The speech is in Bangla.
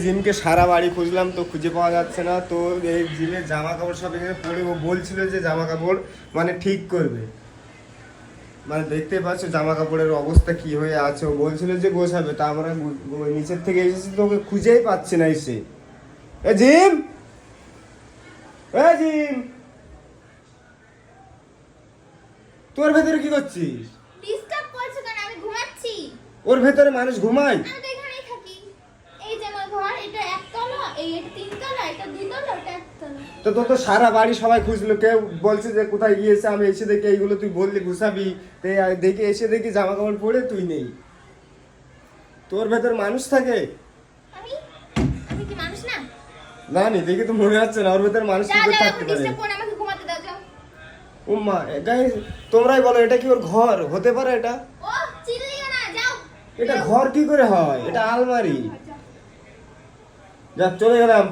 জিমকে সারা বাড়ি খুঁজলাম তো খুঁজে পাওয়া যাচ্ছে না। তো এই জিমের জামা কাপড় সব এখানে পরে ও বলছিল যে জামা কাপড় মানে ঠিক করবে, মানে দেখতে পাচ্ছ জামা কাপড়ের অবস্থা কি হয়ে আছে। ও বলছিল যে গোছাবে, তা আমরা নিচের থেকে এসেছি তো ওকে খুঁজেই পাচ্ছি না। এসে এ জিম, এ জিম, তোর ভেতরে কি করছিস? ডিস্টার্ব করছো কেন? আমি ঘুমাচ্ছি। ওর ভেতরে মানুষ ঘুমায়? আমি তো এখানেই থাকি। এই যে আমার ঘর, এটা একতলা, এটা তিনতলা, এটা দুতলা, এটা একতলা। তো তোর তো সারা বাড়ি সবাই খুঁজলো, কেউ বলছে যে কোথায় গিয়েছে। আমি এসে দেখি এইগুলো তুই বললি ঘুষাবি, দেখে এসে দেখি জামা কাপড় পরে তুই নেই। তোর ভেতর মানুষ থাকে? আমি আমি কি মানুষ না? না নি, দেখে তো মনে হচ্ছে না। ওর ভেতর মানুষ কি যাও করে যাও, থাকতে পারে? ডিস্টার্ব করো না, আমাকে ঘুমাতে দাও, যাও। উম্মা, গাইস তোমরাই বলো এটা কি ওর ঘর হতে পারে? এটা ও চিল্লিও না, যাও। এটা ঘর কি করে হয়? এটা আলমারি। যাও। যা, চলে গেলাম।